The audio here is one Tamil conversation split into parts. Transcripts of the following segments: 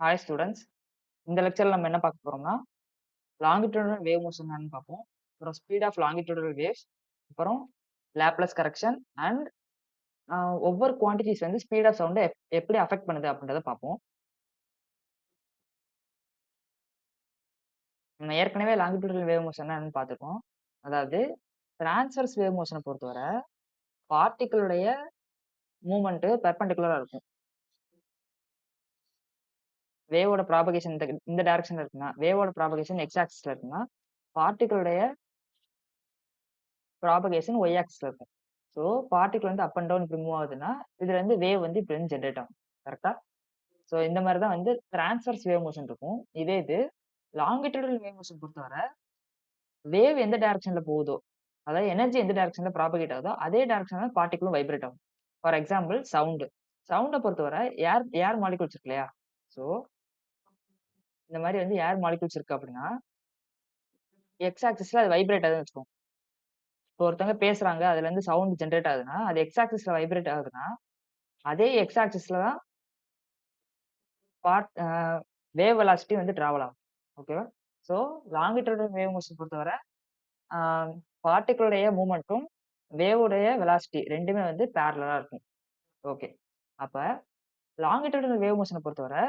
Hi students. இந்த லெக்சர்ல நம்ம என்ன பார்க்க போறோம்னா, லாங்கிட்யூடினல் வேவ் மோஷன் என்னன்னு பார்ப்போம். அப்புறம் ஸ்பீட் ஆஃப் லாங்கிட்யூடினல் வேவ்ஸ், அப்புறம் லேப்லஸ் கரெக்ஷன் அண்ட் ஒவ்வொரு குவான்டிட்டிஸ் வந்து ஸ்பீட் ஆஃப் சவுண்ட எப்படி அஃபெக்ட் பண்ணுது அப்படின்றத பார்ப்போம். நம்ம ஏற்கனவே லாங்கிட்யூடினல் வேவ் மோஷன் என்னன்னு பார்த்துருக்கோம். அதாவது டிரான்ஸ்வர்ஸ் வேவ் மோஷனை பொறுத்தவரை பார்ட்டிகளுடைய மூவ்மெண்ட் பெர்பெண்டிகுலரா இருக்கும். வேவோட ப்ராபகேஷன் இந்த டைரக்ஷன்ல இருக்குன்னா, வேவோட ப்ராபகேஷன் எக்ஸ் ஆக்சிஸ்ல இருக்குன்னா, பார்ட்டிகளுடைய ப்ராபகேஷன் ஒய் ஆக்சிஸ்ல இருக்கும். ஸோ பார்ட்டிகிள் வந்து அப் அண்ட் டவுன் இப்படி மூவ் ஆகுதுன்னா, இதுல இருந்து வேவ் வந்து இப்படி வந்து ஜெனரேட் ஆகும். கரெக்ட்டா? ஸோ இந்த மாரி தான் வந்து டிரான்ஸ்வர்ஸ் வேவ் மோஷன் இருக்கும். இதே இது லாங்கிட்யூடினல் வேவ் மோஷன் பொறுத்தவரை, வேவ் எந்த டைரக்ஷன்ல போகுதோ, அதாவது எனர்ஜி எந்த டைரக்ஷன்ல ப்ராபகேட் ஆகுதோ, அதே டைரக்ஷன்ல பார்ட்டிகிளும் வைப்ரேட் ஆகும். For example sound. சவுண்ட பொறுத்தவரை ஏர் ஏர் மாலிக்யூல்ஸ் இருக்கு இல்லையா? ஸோ இந்த மாரி வந்து ஏர் மாலிக்யூல்ஸ் இருக்கு அப்படின்னா, எக்ஸ் ஆக்சிஸ்ல அது வைப்ரேட் ஆகுதுன்னு வச்சுக்கோங்க. இப்போ ஒருத்தவங்க பேசுறாங்க, அதுல இருந்து சவுண்ட் ஜெனரேட் ஆகுதுன்னா, அது எக்ஸ் ஆக்சிஸ்ல வைப்ரேட் ஆகுதுன்னா, அதே எக்ஸ் ஆக்சிஸ்ல தான் பார்ட் வேவ் வெலாசிட்டி வந்து டிராவல் ஆகும். ஓகேவா? ஸோ லாங்கிட்யூடினல் வேவ் மோஷன் பொறுத்தவரை ஆ பார்ட்டிகளுடைய மூவ்மெண்ட்டும், வேவுடைய வெலாசிட்டி 2மே வந்து பேரலலா இருக்கும். ஓகே. அப்ப லாங்கிட்யூடினல் வேவ் மோஷன பொறுத்தவரை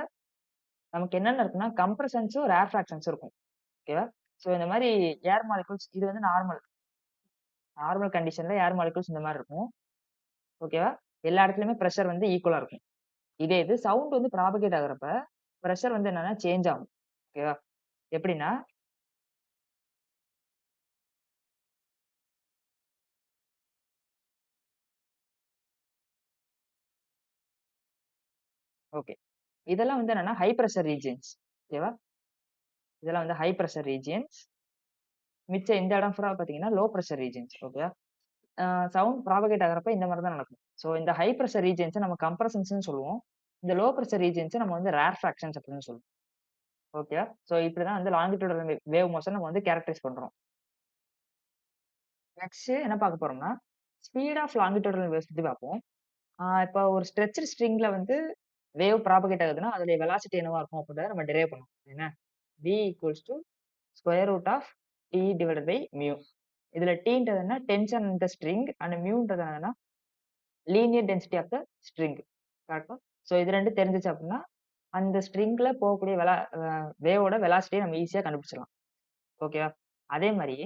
நமக்கு என்னென்ன இருக்குன்னா, கம்ப்ரஷன்ஸும், ரேர்ஃபாக்ஷன்ஸும் இருக்கும். ஓகேவா? ஸோ இந்த மாரி ஏர் மாலிக்யூல்ஸ் இது வந்து நார்மல் நார்மல் கண்டிஷன்ல ஏர் மாலிக்யூல்ஸ் இந்த மாரி இருக்கும். ஓகேவா? எல்லா இடத்துலயுமே பிரஷர் வந்து ஈக்குவலா இருக்கும். இதே இது சவுண்ட் வந்து ப்ராபகேட் ஆகுறப்ப, பிரஷர் வந்து என்னன்னா சேஞ்ச் ஆகும். ஓகேவா? எப்படின்னா, ஓகே. இதெல்லாம் வந்து என்னன்னா ஹை பிரஷர் ரீஜியன்ஸ். ஓகேவா? இதெல்லாம் வந்து ஹை பிரஷர் ரீஜியன்ஸ். மிச்சம் இந்த இடம் ஃபுல்லா பார்த்தீங்கன்னா, லோ பிரஷர் ரீஜியன்ஸ். ஓகேவா? அ சவுண்ட் ப்ராபகேட் ஆகுறப்ப இந்த மாரி தான் நடக்கும். ஸோ இந்த ஹை பிரஷர் ரீஜியன்ஸ நம்ம கம்ப்ரஷன்ஸ்ன்னு சொல்லுவோம். இந்த லோ பிரஷர் ரீஜியன்ஸ நம்ம வந்து ரேர்ஃபாக்ஷன்ஸ் அப்படின்னு சொல்லுவோம். ஓகேவா? ஸோ இப்படிதான் வந்து லாங்கிட்யூடினல் வேவ் மோஷன் நம்ம வந்து கேரக்டரைஸ் பண்றோம். நெக்ஸ்ட் என்ன பார்க்க போறோம்னா, ஸ்பீட் ஆஃப் லாங்கிட்யூடினல் வேவ்ஸ் பத்தி பார்ப்போம். இப்ப ஒரு ஸ்ட்ரெச்டு ஸ்ட்ரிங்ல வந்து வேவ் ப்ராபகேட் ஆகுதுன்னா, அதோடைய வெலாசிட்டி என்னவா இருக்கும் அப்படின்றத நம்ம டிரைவ் பண்ணணும். என்ன? V equals to square root of T divided by mu. இதுல Tன்றது என்ன? Tension in the string and மியூன்றது என்னன்னா, linear density of the string. கரெக்ட்டா? ஸோ இது 2 தெரிஞ்சுச்சு அப்படின்னா, அந்த ஸ்ட்ரிங்ல போகக்கூடிய வேவோட வெலாசிட்டிய நம்ம ஈஸியா கண்டுபிடிச்சிடலாம். ஓகேவா? அதே மாரி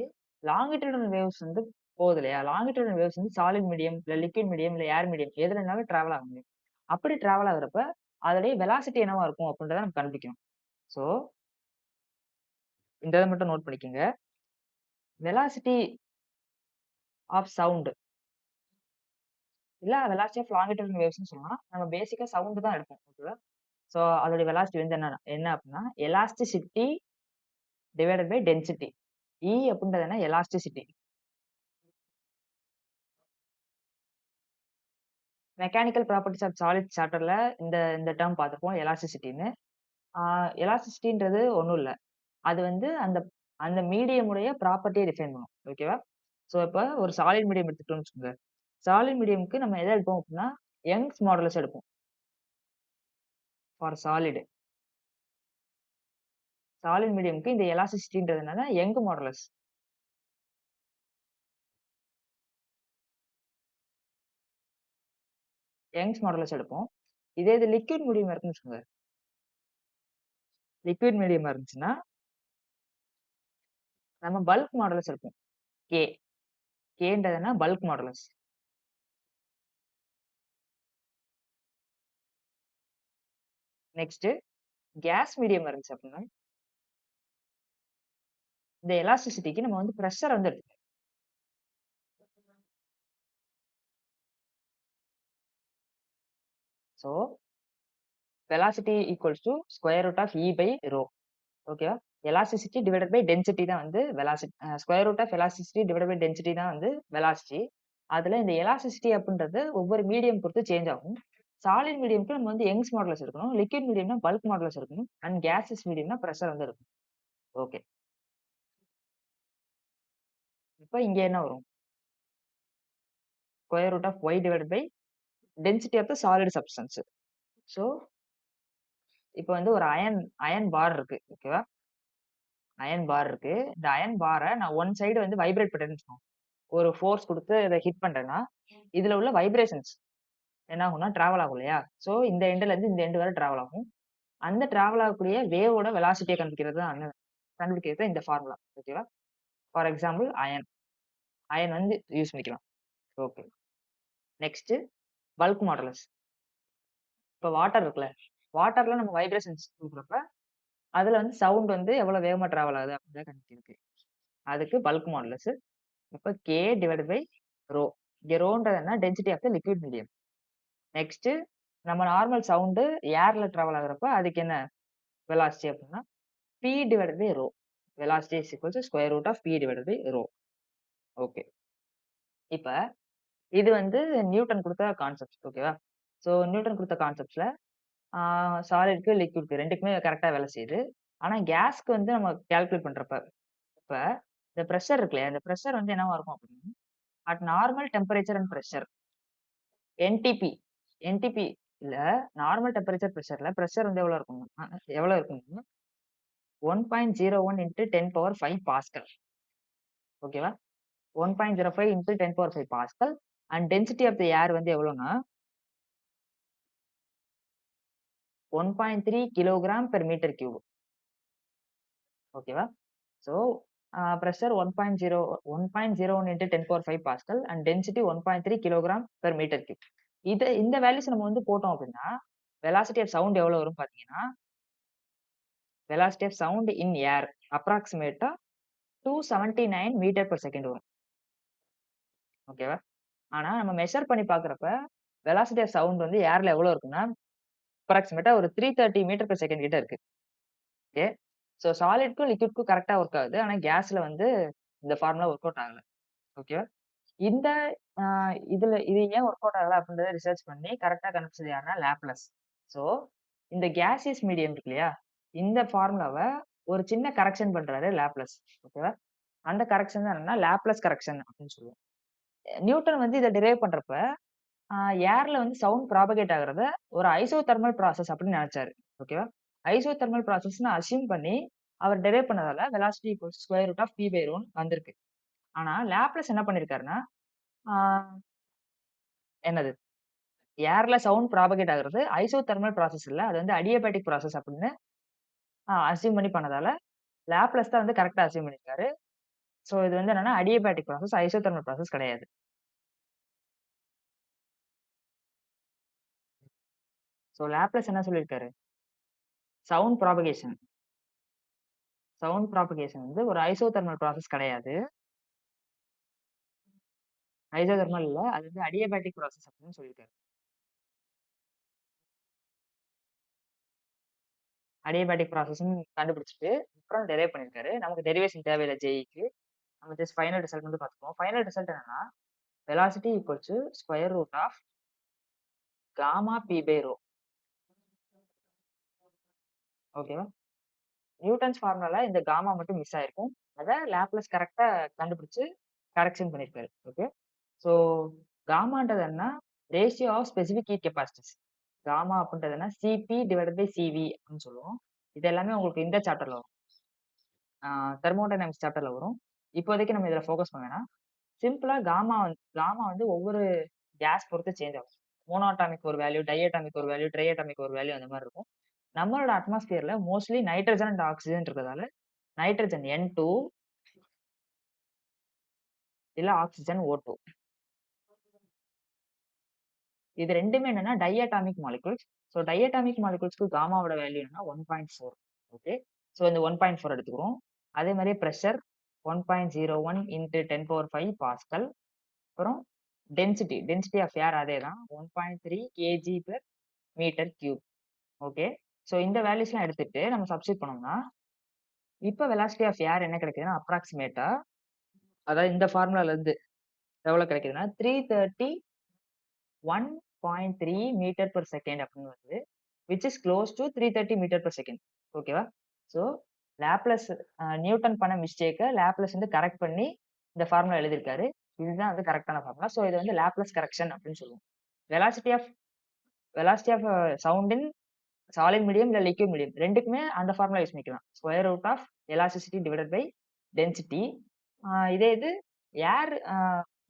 லாங்கிட்யூடினல் வேவ்ஸ் வந்து போகுது இல்லையா? லாங்கிட்யூடினல் வேவ்ஸ் வந்து சாலிட் மீடியம், இல்ல லிக்விட் மீடியம், இல்ல ஏர் மீடியம் எதுலனாலும் டிராவல் ஆக முடியும். அப்படி டிராவல் ஆகுறப்ப, அதோடைய வெலாசிட்டி என்னவா இருக்கும் அப்படின்றத நம்ம கண்டுபிடிக்கணும். ஸோ இந்த இத மட்டும் நோட் பண்ணிக்கங்க. வெலாசிட்டி ஆஃப் சவுண்ட் இல்ல வெலாசிட்டி ஆஃப் லாங்கிட்யூடினல் வேவ்ஸ்ன்னு சொல்லலாம். நம்ம பேசிக்கா சவுண்ட் தான் எடுப்போம். ஓகேவா? ஸோ அதோட வெலாசிட்டி வந்து என்ன அப்படின்னா, elasticity divided by density. E அப்படின்றது என்ன? Elasticity. Mechanical properties of solid சாப்டர்ல இந்த இந்த டெர்ம் பார்த்திருப்போம் எலாஸ்டிசிட்டின்னு. ஆ எலாஸ்டிசிட்டின்றது ஒண்ணும் இல்ல. அது வந்து அந்த அந்த மீடியம் உடைய ப்ராப்பர்ட்டிய டிஃபைன் பண்ணும். ஓகேவா? ஸோ இப்ப ஒரு சாலிட் மீடியம் எடுத்துக்கிட்டோம்னு வச்சுக்கோங்க. சாலிட் மீடியம்க்கு நம்ம எத எடுப்போம் அப்படின்னா, யங்ஸ் மாடுலஸ் எடுப்போம். For solid. சாலிட் மீடியம்க்கு இந்த எலாஸ்டிசிட்டின்றது என்னன்னா, யங் மாடுலஸ். யங்ஸ் மாடுலஸ் எடுப்போம். இதே இது லிக்விட் மீடியமா இருக்குன்னு வச்சுக்கோங்க. லிக்விட் மீடியமா இருந்துச்சுன்னா, நம்ம பல்க் மாடுலஸ் எடுப்போம். K. Kன்றது என்ன? Bulk modulus. நெக்ஸ்ட் கேஸ் மீடியமா இருந்துச்சு அப்படின்னா, இந்த எலாஸ்டிசிட்டிக்கு நம்ம வந்து பிரஷர் வந்து எடுத்துக்கணும். So velocity equals to square root of E by rho. ஓகேவா? எலாஸ்டிசிட்டி டிவைடட் பை டென்சிட்டி தான் வந்து square root of elasticity divided by density தான் வந்து வெலாசிட்டி. அதுல இந்த எலாஸ்டிசிட்டி அப்படின்றது ஒவ்வொரு மீடியம் பொறுத்து சேஞ்ச் ஆகும். சாலிட் மீடியம்க்கு நம்ம வந்து யங்ஸ் மாடுலஸ் எடுக்கணும். லிக்விட் மீடியம்னா பல்க் மாடுலஸ் எடுக்கணும். அண்ட் கேஸஸ் மீடியம்னா பிரஷர் வந்து எடுக்கணும். ஓகே. இப்ப இங்க என்ன வரும்? Square root of Y divided by density of the solid substance. So இப்ப வந்து ஒரு அயன் அயன் பார் இருக்கு. ஓகேவா? அயன் பார் இருக்கு. இந்த அயன் பார நான் ஒன் சைடு வந்து வைப்ரேட் பண்றேன்னு வச்சுக்கோங்க. ஒரு ஃபோர்ஸ் குடுத்து இத ஹிட் பண்றேன்னா, இதுல உள்ள வைப்ரேஷன்ஸ் என்ன ஆகும்னா டிராவல் ஆகும் இல்லையா? சோ இந்த எண்டுல இருந்து இந்த எண்டு வரை டிராவல் ஆகும். அந்த டிராவல் ஆகக்கூடிய வேவோட வெலாசிட்டிய கண்டுபிடிக்கிறது தான் இந்த ஃபார்முலா. ஓகேவா? For example iron. அயன் வந்து யூஸ் பண்ணிக்கலாம். ஓகே. Next bulk modulus. இப்ப வாட்டர் இருக்குல்ல. வாட்டர்ல நம்ம வைப்ரேஷன்ஸ் குடுக்குறப்ப, அதுல வந்து சவுண்ட் வந்து எவ்வளவு வேகமா டிராவல் ஆகுது அப்படின்றத கண்டுபிடிக்கிறது. அதுக்கு பல்க் மாடுலஸ். இப்ப K டிவைடட் பை ரோ. இங்க ரோன்றது என்ன? Density of the liquid medium. Next நம்ம நார்மல் சவுண்ட் ஏர்ல டிராவல் ஆகுறப்ப அதுக்கு என்ன வெலாசிட்டி அப்படின்னா P divided by rho. Velocity is equal to square root of P divided by rho. Okay. இப்ப இது வந்து நியூட்டன் குடுத்த கான்செப்ட்ஸ். ஓகேவா? சோ நியூட்டன் குடுத்த கான்செப்ட்ஸ்ல சாலிட்க்கு, லிக்விட்க்கு 2க்குமே கரெக்ட்டா வேலை செய்யுது. ஆனா கேஸ்க்கு வந்து நம்ம கால்குலேட் பண்றப்ப, இப்ப இந்த பிரஷர் இருக்கு இல்லையா? இந்த பிரஷர் வந்து என்னவா இருக்கும் அப்படின்னா, at normal temperature and pressure NDB NDB இல்ல நார்மல் டெம்பரேச்சர் பிரஷர்ல பிரஷர் வந்து எவ்வளவு இருக்கும்? எவ்வளவு இருக்கும்னா 1.01 இன்டு 10 பவர் 5 பாஸ்கல். ஓகேவா? 1.05 into 10 power 5 pascal and density of the air வந்து எவ்வளோன்னா 1.3 கிலோகிராம் பெர் மீட்டர் கியூப். ஓகேவா? So pressure 1.01 into 10 power 5 pascal and density 1.3 kilogram per metre cube. இந்த வேல்யூஸ் நம்ம வந்து போட்டோம் அப்படின்னா வெலாசிட்டி ஆஃப் சவுண்ட் எவ்வளவு வரும் பாத்தீங்கன்னா velocity of sound in air அப்ராக்சிமேட்டா 279 மீட்டர் பெர் செகண்ட் வரும். ஓகேவா? ஆனா நம்ம மெஷர் பண்ணி பாக்குறப்ப வெலாசிட்டி ஆஃப் சவுண்ட் வந்து ஏர்ல எவ்வளவு இருக்குன்னா அப்ராக்சிமேட்டா ஒரு 330 மீட்டர் பெர் செகண்ட் கிட்ட இருக்கு. ஓகே. ஸோ சாலிட்க்கும் லிக்விட்க்கும் கரெக்டா ஒர்க் ஆகுது. ஆனா கேஸ்ல வந்து இந்த ஃபார்முலா ஒர்க் அவுட் ஆகல. ஓகேவா? இந்த அ இது ஏன் ஒர்க் அவுட் ஆகல அப்படின்றத ரிசர்ச் பண்ணி கரெக்ட்டா கண்டுபிடிச்சது யாருன்னா லாப்லேஸ். ஸோ இந்த கேசியஸ் மீடியம் இருக்கு இல்லையா? இந்த ஃபார்முலாவ ஒரு சின்ன கரெக்ஷன் பண்றாரு லாப்லேஸ். ஓகேவா? அந்த கரெக்ஷன் தான் என்னன்னா லாப்லேஸ் கரெக்ஷன் அப்படின்னு சொல்லுவோம். நியூட்டன் வந்து இத டிரைவ் பண்றப்ப, அ ஏர்ல வந்து சவுண்ட் ப்ராபகேட் ஆகுறத ஒரு ஐசோதெர்மல் ப்ராசஸ் அப்படின்னு நெனச்சாரு. ஓகேவா? ஐசோதெர்மல் ப்ராசஸ்ன்னு அஸ்யூம் பண்ணி அவர் டிரைவ் பண்ணதால velocity equals square root of P by ரோன்னு வந்திருக்கு. ஆனா லாப்லேஸ் என்ன பண்ணியிருக்காருன்னா, ஆ என்னது ஏர்ல சவுண்ட் ப்ராபகேட் ஆகுறது ஐசோதெர்மல் ப்ராசஸ் இல்ல. அது வந்து அடியபேட்டிக் ப்ராசஸ் அப்படின்னு அஸ்யூம் பண்ணி பண்ணதால, லாப்லேஸ் தான் வந்து கரெக்ட்டா அஸ்யூம் பண்ணியிருக்காரு. சோ இது வந்து என்னன்னா அடியபேட்டிக் ப்ராசஸ், ஐசோதெர்மல் ப்ராசஸ் கிடையாது. சோ லாப்லேஸ் என்ன சொல்லியிருக்காரு? சவுண்ட் ப்ராபகேஷன் சவுண்ட் ப்ராபகேஷன் வந்து ஒரு ஐசோதெர்மல் ப்ராசஸ் கிடையாது. ஐசோதெர்மல் இல்ல. அது வந்து அடியபேட்டிக் ப்ராசஸ் அப்படின்னு சொல்லியிருக்காரு. அடியபேட்டிக் ப்ராசஸ்ன்னு கண்டுபிடிச்சுட்டு, அப்புறம் டெரைவ் பண்ணியிருக்காரு. நமக்கு டெரிவேஷன் தேவையில்ல ஜேஇக்கு. நம்ம ஜஸ்ட் ஃபைனல் ரிசல்ட் மட்டும் பார்த்துக்குவோம். ஃபைனல் ரிசல்ட் என்னன்னா, velocity equal to square root of gamma P by rho. ஓகேவா? நியூட்டன்ஸ் ஃபார்முலால இந்த காமா மட்டும் மிஸ் ஆயிருக்கும். அத லாப்லேஸ் கரெக்ட்டா கண்டுபிடிச்சு கரெக்ஷன் பண்ணியிருக்காரு. ஓகே. ஸோ காமான்றது என்ன? Ratio of specific heat capacities. Gamma அப்படின்றது என்ன? சிபி டிவைடட் பை சிவி அப்படின்னு சொல்லுவோம். இது எல்லாமே உங்களுக்கு இந்த சாப்டர்ல வரும். தெர்மோடைனமிக்ஸ் சாப்டர்ல வரும். இப்போதைக்கு நம்ம இதுல ஃபோக்கஸ் பண்ண வேணாம். சிம்பிளா காமா வந்து ஒவ்வொரு கேஸ் பொறுத்து சேஞ்ச் ஆகும். மோனோடாமிக் ஒரு வேல்யூ, டைஅட்டாமிக் ஒரு வேல்யூ, ட்ரைஅட்டாமிக் ஒரு வேல்யூ அந்த மாரி இருக்கும். நம்மளோட அட்மாஸ்பியர்ல மோஸ்ட்லி நைட்ரஜன் அண்ட் ஆக்ஸிஜன் இருக்கிறதால, நைட்ரஜன் N2 இல்ல ஆக்ஸிஜன் O2. இது 2மே என்னன்னா டைஅட்டாமிக் மாலிக்யூல்ஸ். ஸோ டைஅட்டாமிக் மாலிக்யூல்ஸ்க்கு காமாவோட வேல்யூ என்னன்னா 1.4. ஓகே. ஸோ இந்த 1.4 எடுத்துக்கிறோம். அதே மாரி பிரஷர் 1.01 இன்டு 10 பவர் 5 பாஸ்கல். அப்புறம் டென்சிட்டி ஆஃப் ஏர் அதே தான் 1.3 KG per metre cube. Okay. So இந்த வேல்யூஸ்லாம் எடுத்துட்டு நம்ம சப்ஸ்டிட்யூட் பண்ணோம்னா, இப்ப வெலாசிட்டி ஆஃப் ஏர் என்ன கிடைக்குதுன்னா, அப்ராக்ஸிமேட்டா அதாவது இந்த ஃபார்முலால இருந்து எவ்வளவு கிடைக்குதுன்னா 331.3 மீட்டர் பெர் செகண்ட் அப்படின்னு வருது. Which is close to 330 metre per second. ஓகேவா? ஸோ லாப்லேஸ் நியூட்டன் பண்ண மிஸ்டேக்க லாப்லேஸ் வந்து கரெக்ட் பண்ணி இந்த ஃபார்முலா எழுதியிருக்காரு. இதுதான் வந்து கரெக்டான ஃபார்முலா. ஸோ இது வந்து லாப்லேஸ் கரெக்ஷன் அப்படின்னு சொல்லுவோம். Velocity of velocity of sound in solid medium இல்ல லிக்விட் மீடியம் ரெண்டுக்குமே அந்த ஃபார்முலா யூஸ் பண்ணிக்கலாம். Square root of elasticity divided by density. இதே இது ஏர்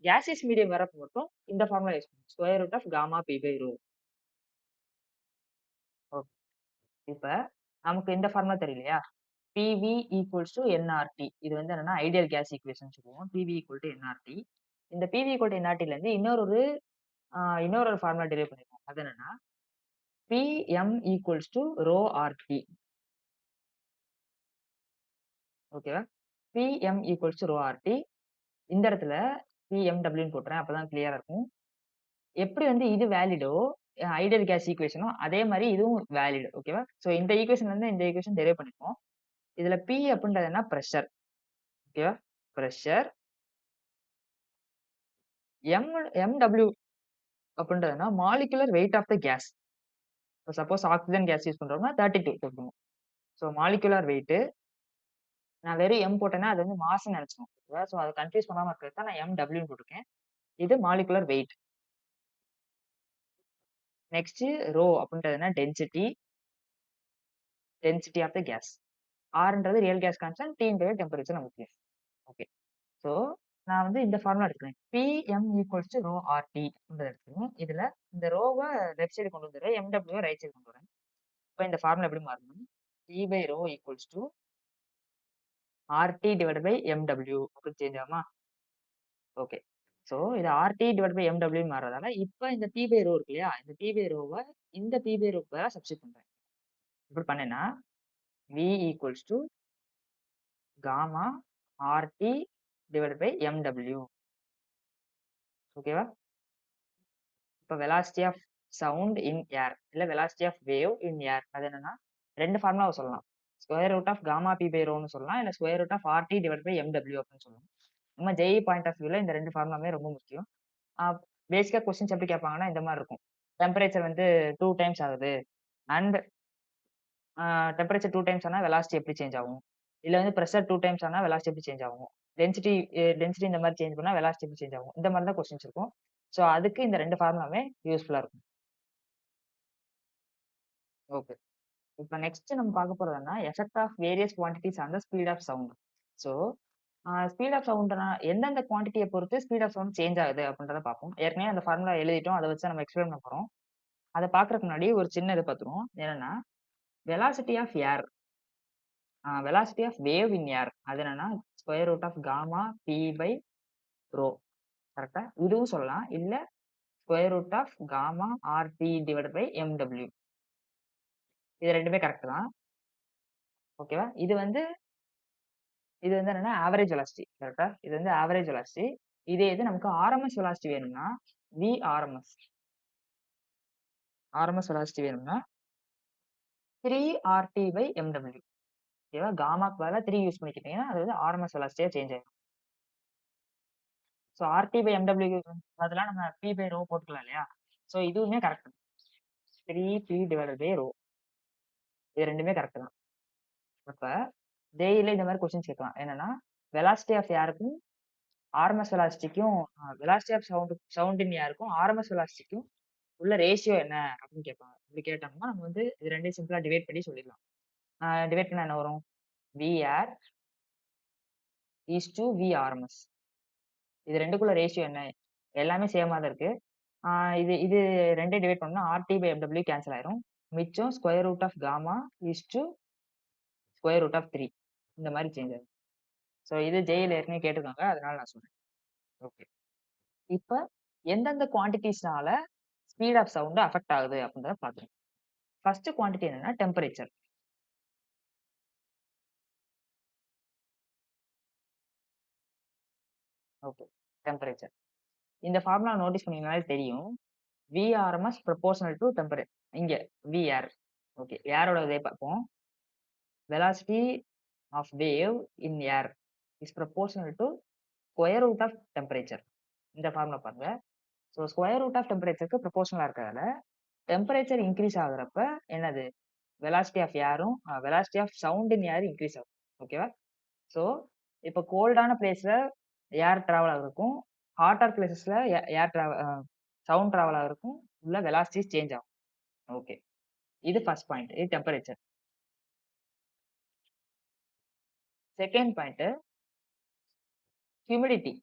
கேசியஸ் மீடியம் வரப்ப மட்டும் இந்த ஃபார்முலா யூஸ் பண்ணுவோம். Square root of gamma P by rho. Okay. இப்ப நமக்கு இந்த ஃபார்முலா தெரியலையா? PV equals to NRT. இது வந்து என்னன்னா ஐடியல் கேஸ் ஈக்குவேஷன் சொல்லுவோம். PV equal to NRT. இந்த PV ஈக்குவல் டு NRTல இருந்து இன்னொரு ஃபார்முலா டெரைவ் பண்ணிருக்கோம். அது என்னன்னா PM equals to rho RT. ஓகேவா? PM equals to rho RT. இந்த இடத்துல PMWன்னு போட்டுறேன். அப்பதான் கிளியரா இருக்கும். எப்படி வந்து இது வேலிடோ ஐடியல் கேஸ் ஈக்குவேஷனும் அதே மாதிரி இதுவும் வேலிட். ஓகேவா? ஸோ இந்த ஈக்குவேஷன்ல இருந்து இந்த ஈக்குவேஷன் டெரைவ் பண்ணிருக்கோம். இதுல P அப்படின்றது என்ன? பிரஷர். ஓகேவா? பிரஷர். MW அப்படின்றதுனா molecular weight of the gas. Suppose oxygen gas use பண்றோம்னா 32 போட்டுக்கணும். So molecular weight. நான் வெறும் M போட்டேன்னா அது வந்து மாஸ்ன்னு நினைச்சுக்கணும். ஓகேவா? ஸோ அதை கன்ஃபியூஸ் பண்ணாம இருக்கிறது தான் நான் MW போட்டிருக்கேன். இது மாலிகுலர் வெயிட். நெக்ஸ்ட் ரோ அப்படின்றதுனா டென்சிட்டி ஆஃப் த கேஸ். ஆர்ன்றது ரியல் கேஸ் கான்ஸ்டன்ட், டீன்றது டெம்பரேச்சர் நமக்கு. ஓகே. ஸோ நான் வந்து இந்த ஃபார்முலா எடுத்துக்கிறேன். PM equals to rho RT அப்படின்றத எடுத்துக்கணும். இதுல இந்த ரோவை லெஃப்ட் சைடு கொண்டு வந்துடுறேன், MW ரைட் சைடு கொண்டு வரேன். இப்போ இந்த ஃபார்முலா எப்படி மாறணும்? P by rho equals to RT divide by MW அப்படி சேஞ்ச் ஆகுமா? ஓகே. ஸோ இது RT டிவைட் பை MW மாறதால இப்போ இந்த P பை ரோ இருக்கு இல்லையா? இந்த P பை ரோவை இந்த P பை ரோக்கு பதிலாக சப்ஸ்டிட் பண்றேன். இப்படி பண்ணேன்னா V equals to gamma RT divide by MW. ஓகேவா? இப்போ velocity of sound in air இல்ல velocity of wave in air அது என்னன்னா ரெண்டு ஃபார்முலாவை சொல்லலாம். Square root of gamma P by ரோன்னு சொல்லலாம், இல்ல square root of RT divide by MW அப்படின்னு சொல்லலாம். நம்ம JE பாயிண்ட் ஆஃப் வியூல இந்த ரெண்டு ஃபார்முலாமே ரொம்ப முக்கியம். பேசிக்கா கொஸ்டின்ஸ் எப்படி கேட்பாங்கன்னா இந்த மாதிரி இருக்கும். டெம்பரேச்சர் வந்து 2 டைம்ஸ் ஆகுது அண்ட் டெம்பரேச்சர் 2 டைம்ஸ் ஆனா வெலாசிட்டி எப்படி சேஞ்ச் ஆகும்? இல்ல வந்து பிரஷர் 2 டைம்ஸ் ஆனா வெலாசிட்டி எப்படி சேஞ்ச் ஆகும்? டென்சிட்டி இந்த மாதிரி சேஞ்ச் பண்ணா வெலாசிட்டி எப்படி சேஞ்ச் ஆகும்? இந்த மாதிரி தான் கொஸ்டின்ஸ் இருக்கும். ஸோ அதுக்கு இந்த ரெண்டு ஃபார்முலாவே யூஸ்ஃபுல்லா இருக்கும். ஓகே. இப்ப நெக்ஸ்ட் நம்ம பார்க்க போறதுன்னா effect of various quantities on the speed of sound. So speed of சவுண்ட்னா எந்தெந்த குவான்டிட்டியை பொறுத்து ஸ்பீட் ஆஃப் சவுண்ட் சேஞ்ச் ஆகுது அப்படின்றத பார்ப்போம். ஏற்கனவே அந்த ஃபார்முலா எழுதிட்டோம், அதை வச்சு நம்ம எக்ஸ்பிளைன் பண்ண போறோம். அதை பார்க்கறதுக்கு முன்னாடி ஒரு சின்ன இது பார்த்துருவோம். என்னன்னா velocity of air, velocity of wave in air அது என்னன்னா square root of gamma P by rho. கரெக்டா? இதுவும் சொல்லலாம், இல்ல square root of gamma RT divide by MW. இது ரெண்டுமே கரெக்ட் தான். ஓகேவா? இது வந்து என்னன்னா ஆவரேஜ் வெலாசிட்டி. கரெக்டா? இது வந்து ஆவரேஜ் வெலாசிட்டி. இதே இது நமக்கு RMS வெலாசிட்டி வேணும்னா VRMS. RMS வெலாசிட்டி வேணும்னா 3RT பை MW. ஓகேவா? காமாக்கு பதிலாக 3 யூஸ் பண்ணிக்கிட்டீங்கன்னா அது வந்து RMS வெலாசிட்டியா சேஞ்ச் ஆயிடும். ஸோ RT பை MW பதிலாக நம்ம P பை ரோ போட்டுக்கலாம் இல்லையா? ஸோ இதுவுமே correct. 3P divided by row. இது ரெண்டுமே கரெக்ட் தான். அப்ப டெய்லியில் இந்த மாதிரி கொஸ்டின்ஸ் கேட்கலாம். என்னன்னா வெலாசிட்டி ஆஃப் ஏருக்கும் ஆர்எம்எஸ் வெலாசிட்டிக்கும் வெலாசிட்டி ஆஃப் சவுண்ட் இன் ஏருக்கும் ஆர்எம்எஸ் வெலாசிட்டிக்கும் உள்ள ரேஷியோ என்ன அப்படின்னு கேட்பாங்க. இப்படி கேட்டாங்கன்னா நம்ம வந்து இது ரெண்டையும் சிம்பிளா டிவைட் பண்ணி சொல்லிடலாம். டிவைட் பண்ணா என்ன வரும்? VR is to VRMS. இது ரெண்டுக்குள்ள ரேஷியோ என்ன? எல்லாமே சேமா தான் இருக்கு. இது இது ரெண்டையும் டிவைட் பண்ணா RT பை MW கேன்சல் ஆயிரும். மிச்சம் square root of gamma is to square root of 3 இந்த மாதிரி சேஞ்ச் ஆகும். ஸோ இது ஜெயில் ஏற்கனவே கேட்டிருக்காங்க, அதனால நான் சொல்றேன். ஓகே. இப்ப எந்தெந்த குவான்டிட்டிஸ்னால ஸ்பீட் ஆஃப் சவுண்ட் அஃபெக்ட் ஆகுது அப்படின்றத பார்த்துருவோம். ஃபர்ஸ்ட் குவான்டிட்டி என்னன்னா டெம்பரேச்சர். ஓகே. டெம்பரேச்சர் இந்த ஃபார்முலா நோட்டீஸ் பண்ணீங்கனாலே தெரியும். VRMS proportional to temperature. இங்க VR. ஓகே. ஏரோட இதே பார்ப்போம். Velocity of wave in air is proportional to square root of temperature. இந்த ஃபார்முலா பாருங்க. ஸோ ஸ்கொயர் ரூட் ஆஃப் டெம்பரேச்சருக்கு ப்ரொபோர்ஷனலா இருக்கிறதால டெம்பரேச்சர் இன்க்ரீஸ் ஆகுறப்ப என்னது? வெலாசிட்டி ஆஃப் ஏரும் velocity of sound in air increase ஆகும். ஓகேவா? ஸோ இப்போ கோல்டான பிளேஸ்ல ஏர் டிராவல் ஆகுறதுக்கும் ஹாட்டார் பிளேசஸ்ல ஏர் சவுண்ட் டிராவல் ஆகுறதுக்கும் உள்ள வெலாசிட்டிஸ் சேஞ்ச் ஆகும். ஓகே. இது ஃபர்ஸ்ட் பாயிண்ட். இது டெம்பரேச்சர். Second point humidity.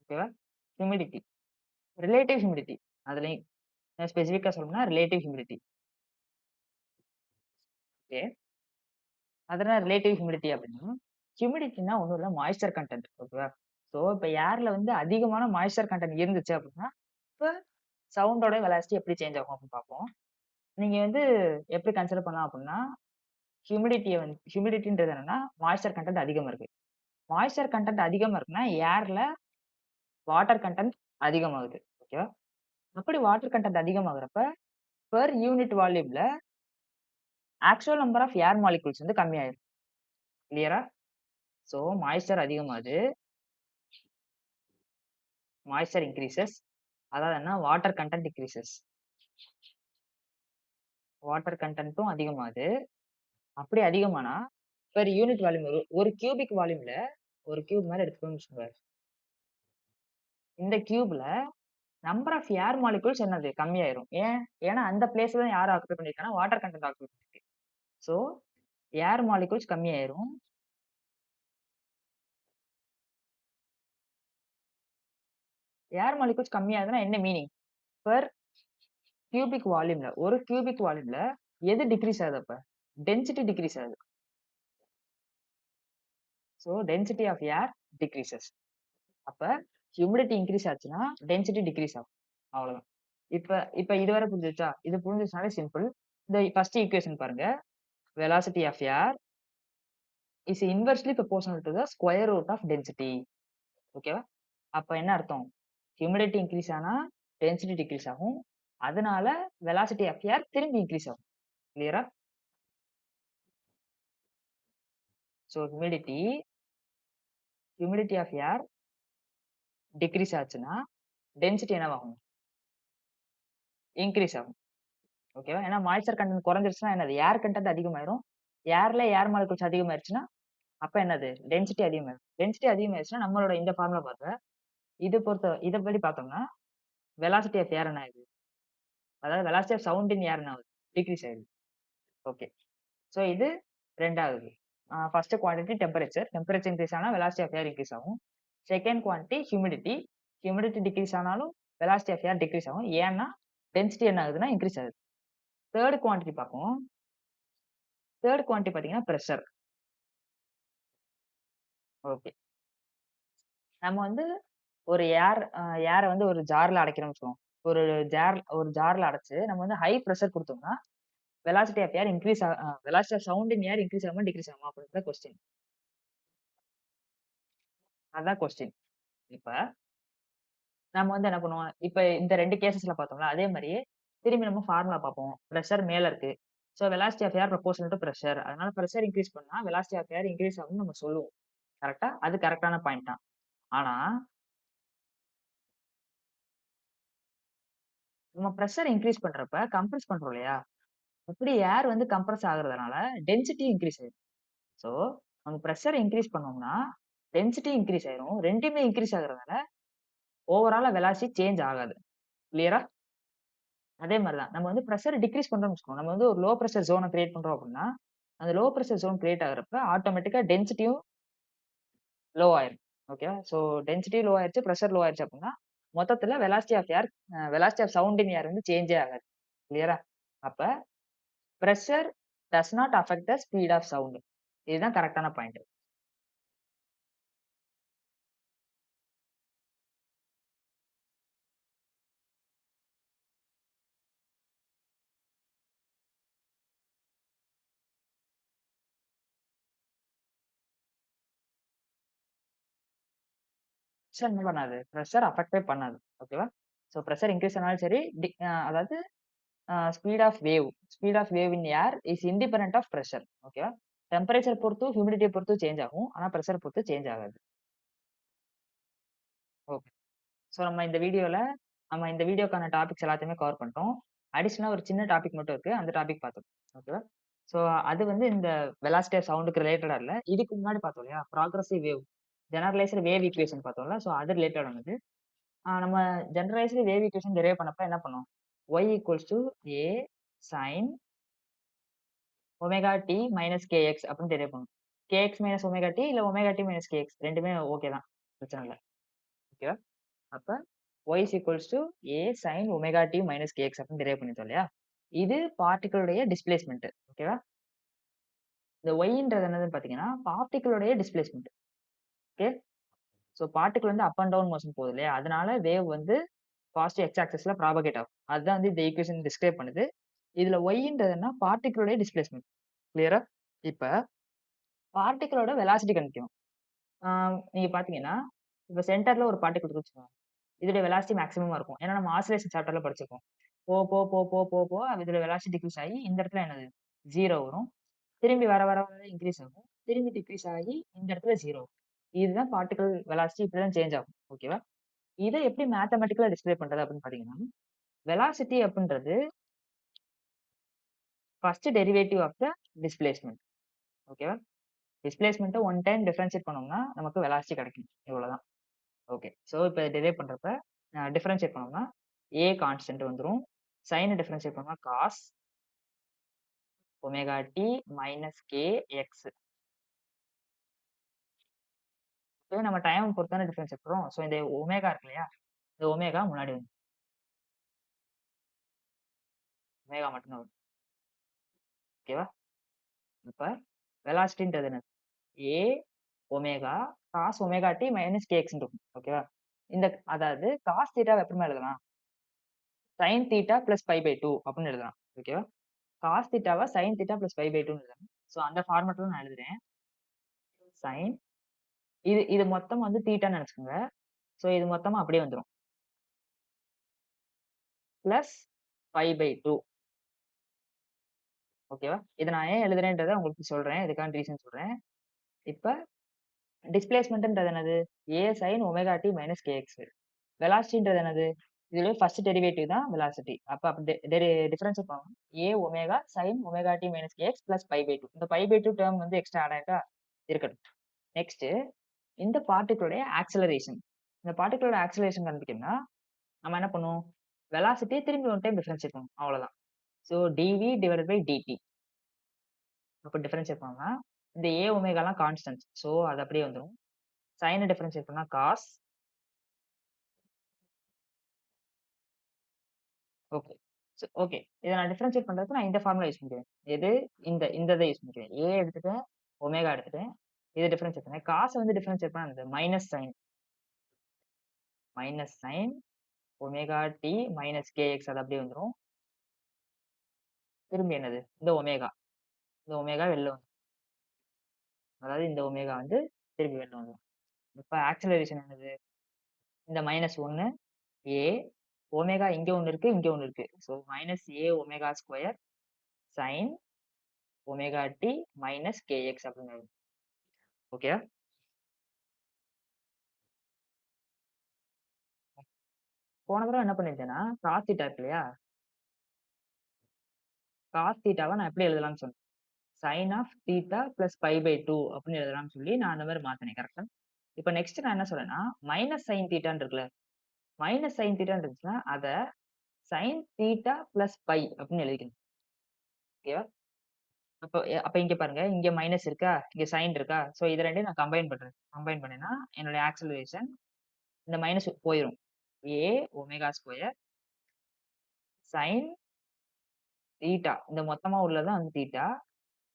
ஓகேவா? ஹியூமிடிட்டி. Relative humidity. அதுலயும் ஸ்பெசிஃபிக்கா சொல்லணும்னா ரிலேட்டிவ் ஹியூமிடிட்டி. ஓகே. அதனால ரிலேட்டிவ் ஹியூமிடிட்டி அப்படின்னா, ஹியூமிடிட்டினா ஒண்ணும் இல்ல மாய்ஸ்சர் கன்டென்ட். ஓகேவா? ஸோ இப்ப ஏர்ல வந்து அதிகமான மாய்ஸ்சர் கன்டென்ட் இருந்துச்சு அப்படின்னா, இப்ப சவுண்டோட வெலாசிட்டி எப்படி சேஞ்ச் ஆகும் அப்படின்னு பார்ப்போம். நீங்க வந்து எப்படி கன்சிடர் பண்ணலாம் அப்படின்னா, ஹியூமிடிட்டின்றது என்னன்னா, மாய்ஸ்சர் கன்டென்ட் அதிகமா இருக்கு. மாய்ஸ்சர் கன்டென்ட் அதிகமா இருக்குன்னா, ஏர்ல வாட்டர் கன்டென்ட் அதிகமாகுது. ஓகேவா? அப்படி வாட்டர் கன்டென்ட் அதிகமாகுறப்ப, பெர் யூனிட் வால்யூம்ல actual number of air molecules வந்து கம்மியாயிரும். கிளியரா? ஸோ மாய்ஸ்சர் அதிகமாகுது. Moisture increases. அதாவது என்ன வாட்டர் கன்டென்ட் டிக்ரீசஸ். வாட்டர் கன்டென்ட்டும் அதிகமாகுது. அப்படி அதிகமானா, பெர் யூனிட் வால்யூம் ஒரு கியூபிக் வால்யூம்ல ஒரு கியூப் மாரி எடுத்துக்கோங்கன்னு வச்சுக்கோங்க. இந்த கியூப்ல நம்பர் ஆஃப் ஏர் மாலிக்யூல்ஸ் என்னது கம்மியாயிரும். ஏன்? ஏன்னா அந்த பிளேஸ்ல தான் யார் ஆக்குபை பண்ணியிருக்காங்கன்னா, வாட்டர் கன்டென்ட் ஆக்குபை பண்ணிருக்கு. So air molecules கம்மியாயிரும். ஏர் மாலிக்யூல்ஸ் கம்மியாகுதுன்னா என்ன மீனிங்? பெர் கியூபிக் வால்யூம்ல ஒரு கியூபிக் வால்யூம்ல எது டிக்ரீஸ் ஆகுது அப்ப? டென்சிட்டி டிக்ரீஸ் ஆகுது. So density of air decreases. அப்ப ஹியூமிடிட்டி இன்கிரீஸ் ஆச்சுன்னா டென்சிட்டி டிக்ரீஸ் ஆகும். அவ்வளவுதான். இப்ப இப்ப இதுவரை புரிஞ்சிருச்சா? இது புரிஞ்சிச்சுனாலே சிம்பிள். இந்த ஃபர்ஸ்ட் ஈக்குவேஷன் பாருங்க. Velocity of air is inversely proportional to the square root of density. ஓகேவா? அப்ப என்ன அர்த்தம்? ஹியூமிடிட்டி இன்கிரீஸ் ஆனா டென்சிட்டி டிக்ரீஸ் ஆகும். அதனால வெலாசிட்டி ஆஃப் ஏர் திரும்பி இன்கிரீஸ் ஆகும். கிளியரா? So humidity of air decrease ஆச்சுன்னா டென்சிட்டி என்னவாகும்? இன்கிரீஸ் ஆகும். ஓகேவா? ஏன்னா மாய்ஸ்சர் கன்டென்ட் குறைஞ்சிருச்சுன்னா என்னது? ஏர் கன்டென்ட் அதிகமாயிரும். ஏர்ல ஏர் மாலிக்யூல்ஸ் அதிகமாயிருச்சுன்னா, அப்ப என்னது? டென்சிட்டி அதிகமாயிரும். டென்சிட்டி அதிகமாயிருச்சுன்னா நம்மளோட இந்த ஃபார்முலா பாருங்க. இதபடி பார்த்தோம்னா, வெலாசிட்டி ஆஃப் ஏர் என்ன ஆகுது? அதாவது velocity of sound in air என்ன ஆகுது? டிக்ரீஸ் ஆயிடுது. ஓகே. ஸோ இது 2வது. First quantity temperature. Temperature increase ஆனா வெலாசிட்டி ஆஃப் ஏர் இன்கிரீஸ் ஆகும். Second quantity humidity. Humidity decrease ஆனாலும் வெலாசிட்டி ஆஃப் ஏர் டிக்ரீஸ் ஆகும். ஏன்னா டென்சிட்டி என்ன ஆகுதுன்னா இன்கிரீஸ் ஆகுது. தேர்ட் குவான்டிட்டி பார்ப்போம். தேர்ட் குவான்டிட்டி பார்த்தீங்கன்னா பிரஷர். ஓகே. நம்ம வந்து ஒரு ஏர வந்து ஒரு ஜார்ல அடைக்கிறோம்னு வச்சுக்கோங்க. ஒரு ஜார்ல அடைச்சு நம்ம வந்து ஹை பிரஷர் குடுத்தோம்னா, velocity of air increase velocity of sound in air increase ஆகுமா? டிக்ரீஸ் ஆகுமா? அப்படின்றது கொஸ்டின். அதான் கொஸ்டின். இப்ப நம்ம வந்து என்ன பண்ணுவோம்? இப்ப இந்த 2 கேஸஸ்ல பார்த்தோம்ல, அதே மாரியே திரும்பி நம்ம ஃபார்முலா பார்ப்போம். பிரஷர் மேல இருக்கு. So velocity of air proportional to pressure. அதனால பிரஷர் இன்கிரீஸ் பண்ணா வெலாசிட்டி ஆஃப் ஏர் இன்கிரீஸ் ஆகும்னு நம்ம சொல்லுவோம். கரெக்ட்டா? அது கரெக்ட்டான பாயிண்ட் தான். ஆனா, நம்ம பிரஷர் இன்கிரீஸ் பண்றப்ப கம்ப்ரஸ் பண்றோம் இல்லையா? அப்படி ஏர் வந்து கம்ப்ரஸ் ஆகுறதுனால டென்சிட்டி இன்கிரீஸ் ஆயிரும். ஸோ நம்ம பிரஷர் இன்கிரீஸ் பண்ணோம்னா, டென்சிட்டி இன்கிரீஸ் ஆயிரும். 2மே இன்கிரீஸ் ஆகுறதுனால ஓவராலா வெலாசிட்டி சேஞ்ச் ஆகாது. கிளியரா? அதே மாரி தான். நம்ம வந்து பிரஷர் டிக்ரீஸ் பண்றோம்னு வச்சுக்கோங்க. நம்ம வந்து ஒரு லோ பிரஷர் ஜோன கிரியேட் பண்றோம் அப்படின்னா, அந்த லோ பிரஷர் ஜோன் கிரியேட் ஆகுறப்ப ஆட்டோமேட்டிக்கா டென்சிட்டியும் லோ ஆயிரும். ஓகேவா? ஸோ டென்சிட்டி லோ ஆயிருச்சு, பிரஷர் லோ ஆயிருச்சு அப்படின்னா, மொத்தத்துல velocity of sound in air வந்து சேஞ்சே ஆகாது. கிளியரா? அப்ப pressure does not affect the speed of sound. இதுதான் கரெக்ட்டான பாயிண்ட். பிரஷர் என்ன பண்ணாது? பிரஷர் அஃபெக்ட்டே பண்ணாது. ஓகேவா? ஸோ பிரஷர் இன்கிரீஸ் ஆனாலும் சரி, அதாவது speed of wave in air is independent of pressure. ஓகேவா? டெம்பரேச்சர் பொறுத்தும், ஹியூமிடிட்டிய பொறுத்தும் சேஞ்ச் ஆகும். ஆனா பிரஷர் பொறுத்து சேஞ்ச் ஆகாது. ஓகே. ஸோ நம்ம இந்த வீடியோக்கான டாபிக்ஸ் எல்லாத்தையுமே கவர் பண்ணிட்டோம். அடிஷனலா ஒரு சின்ன டாபிக் மட்டும் இருக்கு. அந்த டாபிக் பார்த்தோம். ஓகேவா? ஸோ அது வந்து இந்த வெலாசிட்டி ஆஃப் சவுண்ட்க்கு ரிலேட்டடா இல்ல. இதுக்கு முன்னாடி பார்த்தோம் இல்லையா? Progressive wave, generalised wave equation பார்த்தோம்ல. ஸோ அது ரிலேட்டடானது. நம்ம ஜெனரலைஸ்டு வேவ் ஈக்குவேஷன் டெரைவ் பண்ணப்ப என்ன பண்ணோம்? y equals to a sine omega D minus k x அப்படின்னு டெரைவ் பண்ணணும். கேஎக்ஸ் மைனஸ் ஒமேகா டி இல்ல ஒமேகா டி மைனஸ் கேஎக்ஸ் ரெண்டுமே ஓகே தான். பிரச்சனை இல்ல. ஓகேவா? அப்ப y is equals to a sine omega D minus k x அப்படின்னு டெரைவ் பண்ணிட்டோம் இல்லையா? இது பார்ட்டிகிளுடைய டிஸ்பிளேஸ்மெண்ட். ஓகேவா? இந்த ஒய்ன்றது என்னதுன்னு பாத்தீங்கன்னா பார்ட்டிகிளுடைய டிஸ்பிளேஸ்மெண்ட். ஓகே. ஸோ பார்ட்டிகிள் வந்து அப் அண்ட் டவுன் மோஷன் போகுது இல்லையா? அதனால வேவ் வந்து பாசிட்டிவ் எக்ஸ் ஆக்சிஸ்ல ப்ராபகேட் ஆகும். அதுதான் வந்து இந்த ஈக்குவேஷன் டிஸ்கிரைப் பண்ணுது. இதுல ஒய்ன்றதுன்னா பார்ட்டிகிளுடைய டிஸ்பிளேஸ்மெண்ட். கிளியரா? இப்ப பார்ட்டிகிளோட வெலாசிட்டி கண்டுபிடிக்கணும். நீங்க பாத்தீங்கன்னா, இப்ப சென்டர்ல ஒரு பார்ட்டிகிள் இருக்குன்னு வச்சுக்கோங்க. இதோட வெலாசிட்டி மேக்ஸிமமா இருக்கும். ஏன்னா நம்ம ஆசிலேஷன் சாப்டர்ல படிச்சிருக்கோம். போ போ போ போ போ போ இதோட வெலாசிட்டி டிக்ரீஸ் ஆகி இந்த இடத்துல என்னது 0 வரும். திரும்பி வர வர வர இன்கிரீஸ் ஆகும். திரும்பி டிக்ரீஸ் ஆகி இந்த இடத்துல 0. இதுதான் பார்ட்டிகிள் வெலாசிட்டி இப்படிதான் சேஞ்ச் ஆகும். ஓகேவா? இத எப்படி மேத்தமேட்டிக்கலா டிஸ்கிரைப் பண்றது அப்படின்னு பாத்தீங்கன்னா, வெலாசிட்டி அப்படின்றது first derivative of the displacement. ஓகேவா? டிஸ்பிளேஸ்மென்ட்ட ஒன் டைம் டிஃபரன்ஷியேட் பண்ணோம்னா நமக்கு வெலாசிட்டி கிடைக்கும். இவ்வளவுதான். ஓகே. ஸோ இப்ப டெரைவ் பண்றப்ப டிஃபரன்ஷியேட் பண்ணோம்னா a கான்ஸ்டன்ட் வந்துரும். சைன டிஃபரன்ஷியேட் பண்ணா cos omega D minus k x. இப்போ நம்ம டைம் பொறுத்து தானே டிஃபரன்ஷியேட் பண்றோம். ஸோ இந்த ஒமேகா இருக்கு இல்லையா? இந்த ஒமேகா முன்னாடி வந்து ஒமேகா மட்டும்தான் வரும். ஓகேவா? இப்ப வெலாசிட்டின்றது என்னது? a omega cos omega D minus k x இருக்கும். ஓகேவா? இந்த அதாவது காஸ் தீட்டாவை எப்படிமா எழுதலாம்? Sine theta plus pi by 2 அப்படின்னு எழுதலாம். ஓகேவா? காஸ் தீட்டாவை sine theta plus pi by 2 எழுதலாம். ஸோ அந்த ஃபார்மேட்ல நான் எழுதுறேன். சைன் இது இது மொத்தம் வந்து தீட்டான்னு நினைச்சுக்கோங்க. ஸோ இது மொத்தமா அப்படியே வந்துரும். Plus pi by 2. ஓகேவா? இத நான் ஏன் எழுதுறேன்றத உங்களுக்கு சொல்றேன். இதுக்கான ரீசன் சொல்றேன். இப்ப டிஸ்பிளேஸ்மென்ட்ன்றது என்னது? a sin omega D minus KX. வெலாசிட்டின்றது என்னது? இதுல ஃபர்ஸ்ட் டெரிவேட்டிவ் தான் வெலாசிட்டி. அப்ப அப்படி டிஃபரன்ஷியேட் பண்ணணும். a omega sin omega D minus k x plus pi by 2. இந்த பை பை 2 டேர்ம் வந்து எக்ஸ்ட்ரா ஆட் ஆயிட்டா இருக்கட்டும். நெக்ஸ்ட் இந்த பார்ட்டிகிளுடைய ஆக்ஸலரேஷன். இந்த பார்ட்டிகிளோட ஆக்ஸலரேஷன் கண்டுபிடிக்கணும்னா நம்ம என்ன பண்ணுவோம்? வெலாசிட்டி திரும்பி ஒன் டைம் டிஃபரன்ஷியேட் பண்ணணும். அவ்வளவுதான். So dv divided by dt. அப்ப டிஃபரன்ஷியேட் பண்ணோம்னா இந்த a ஒமேகாலாம் கான்ஸ்டன்ட். ஸோ அது அப்படியே வந்துரும். சைன டிஃபரன்ஷியேட் பண்ணா காஸ். ஓகே. ஓகே. இத நான் டிஃபரன்ஷியேட் பண்றதுக்கு நான் இந்த ஃபார்முலா யூஸ் பண்ணிக்கிறேன். எது? இந்த இத யூஸ் பண்ணிக்கிறேன். a எடுத்துட்டேன், ஒமேகா எடுத்துட்டேன். இத டிஃபரன்ஷியேட் பண்ணேன். காச வந்து டிஃபரன்ஷியேட் பண்ணா என்னது? Minus sine omega D minus k x அது அப்படியே வந்துரும். திரும்பி என்னது? இந்த ஒமேகா. இந்த ஒமேகா வெளில வந்துரும். அதாவது இந்த ஒமேகா வந்து திரும்பி வெளில வந்துரும். இப்ப ஆக்ஸலரேஷன் என்னது? இந்த -1 a ஒமேகா இங்க ஒண்ணு இருக்கு, இங்க ஒண்ணு இருக்கு. So minus a omega square sine omega D minus k x அப்படின்னு வரும். ஓகேவா? போன தடவ என்ன பண்ணியிருந்தேன்னா, காஸ் தீட்டா இருக்கு இல்லையா? காஸ் தீட்டாவ நான் எப்படி எழுதலாம்னு சொன்னேன். Sine of theta plus pi by 2 அப்படின்னு எழுதலாம்னு சொல்லி நான் அந்த மாதிரி மாத்தினேன். கரெக்ட்டா? இப்ப நெக்ஸ்ட் நான் என்ன சொல்றேன்னா, மைனஸ் சைன் தீட்டான்னு இருக்குல்ல? மைனஸ் சைன் தீட்டான்னு இருந்துச்சுன்னா, அத சைன் தீட்டா பிளஸ் பை அப்படின்னு எழுதிக்கணும். ஓகேவா? அப்ப அப்ப இங்க பாருங்க. இங்க மைனஸ் இருக்கா? இங்க சைன் இருக்கா? சோ இது 2யும் நான் கம்பைன் பண்றேன். கம்பைன் பண்ணேன்னா, என்னுடைய ஆக்ஸலரேஷன் இந்த மைனஸ் போயிரும். a omega square sine theta. இந்த மொத்தமா உள்ளது தான் வந்து theta.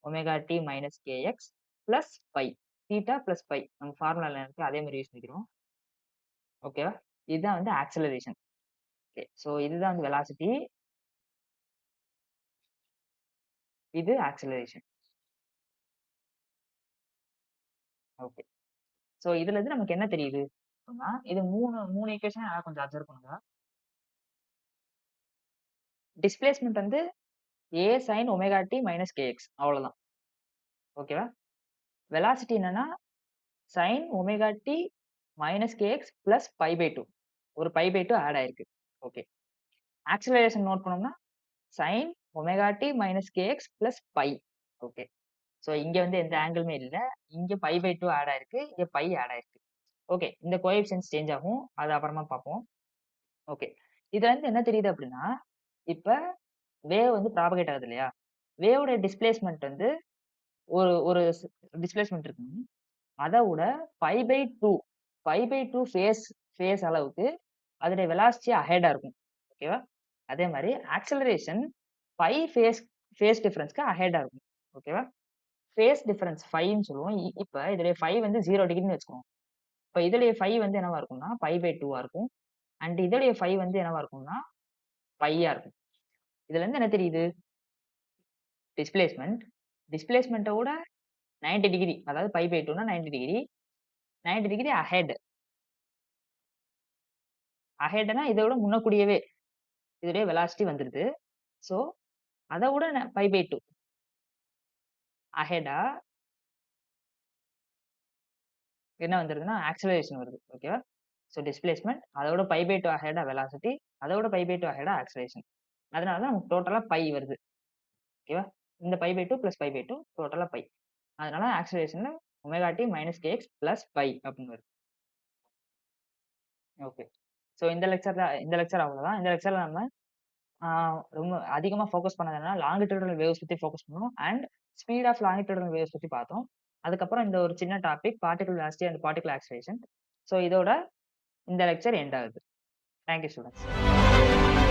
Omega D minus k x plus pi. Theta plus pi. நம்ம ஃபார்முலால இருக்கு. அதே மாரி யூஸ் பண்ணிக்கிறோம். ஓகேவா? இதுதான் வந்து ஆக்ஸலரேஷன். ஓகே. சோ இதுதான் வந்து வெலாசிட்டி. இது ஆக்ஸலரேஷன். ஓகே. சோ இதுல இருந்து நமக்கு என்ன தெரியுது? அப்படின்னா, இது 3 ஈக்குவேஷன் நல்லா கொஞ்சம் அப்சர்வ் பண்ணுங்க. டிஸ்பிளேஸ்மென்ட் வந்து a sin omega D minus k x அவ்வளவுதான். ஓகேவா? வெலாசிட்டி என்னன்னா sin omega D minus k x plus pi by 2. ஒரு பை பை 2 ஆட் ஆயிருக்கு. ஓகே. ஆக்ஸலரேஷன் நோட் பண்ணோம்னா sin omega D minus k x plus pi. Okay. So இங்க வந்து எந்த ஆங்கிளுமே இல்ல. இங்க பை பை 2 ஆட் ஆயிருக்கு. இங்க பை ஆட் ஆயிருக்கு. ஓகே. இந்த கோஎஃபிஷியன்ட்ஸ் சேஞ்ச் ஆகும். அது அப்புறமா பார்ப்போம். ஓகே. இதுலருந்து என்ன தெரியுது அப்டின்னா, இப்ப வேவ் வந்து ப்ராபகேட் ஆகுது இல்லையா? வேவோட டிஸ்பிளேஸ்மென்ட் வந்து ஒரு ஒரு டிஸ்பிளேஸ்மென்ட் இருக்குங்க. அத விட 5/2 5/2 ஃபேஸ் அளவுக்கு அதோட வெலாசிட்டி அஹெட்டா இருக்கும். ஓகேவா? அதே மாரி ஆக்ஸலரேஷன் 5 ஃபேஸ் டிஃபரன்ஸ்க்கு அஹெட்டா இருக்கும். ஓகேவா? ஃபேஸ் டிஃபரன்ஸ் 5ன்னு சொல்லுவோம். இப்ப இதோடைய 5 வந்து 0 டிகிரின்னு வச்சுக்குவோம். இப்ப இதோடைய 5 வந்து என்னவா இருக்கும்னா, π/2வா இருக்கும். அண்ட் இதோடைய 5 வந்து என்னவா இருக்கும்னா, பையா இருக்கும். இதுலருந்து என்ன தெரியுது? டிஸ்பிளேஸ்மென்ட் டிஸ்பிளேஸ்மென்ட்ட விட 90 டிகிரி அதாவது π/2னா 90 டிகிரி. 90 degree ahead. அஹெட்னா இத விட முன்னக்கூடியவே இதோடைய வெலாசிட்டி வந்துருது. ஸோ, அத விட π/2 அஹெட்டா என்ன வந்துருதுன்னா, ஆக்ஸலரேஷன் வருது. ஓகேவா? ஸோ டிஸ்பிளேஸ்மென்ட் அதோட π/2 அஹெட்டா வெலாசிட்டி. அதோட π/2 அஹெட்டா ஆக்ஸலரேஷன். அதனால தான் நமக்கு டோட்டலா வருது. ஓகேவா? இந்த π/2 பிளஸ் π/2 டோட்டலா அதனால ஆக்ஸலரேஷன்ல omega t minus kx plus அப்படின்னு வருது. ஓகே. ஸோ இந்த லெக்சர் அவ்வளோதான். இந்த லெக்சர்ல நம்ம ஆ ரொம்ப அதிகமா ஃபோக்கஸ் பண்ணது என்னன்னா, லாங்கிட்யூடனல் வேவ்ஸ் பத்தி ஃபோக்கஸ் பண்ணோம். அண்ட் ஸ்பீட் ஆஃப் லாங்கிட்யூடனல் வேவ்ஸ் பத்தி பார்த்தோம். அதுக்கப்புறம் இந்த ஒரு சின்ன topic particle velocity and particle acceleration. So இதோட இந்த லெக்சர் எண்ட் ஆகுது. Thank you students.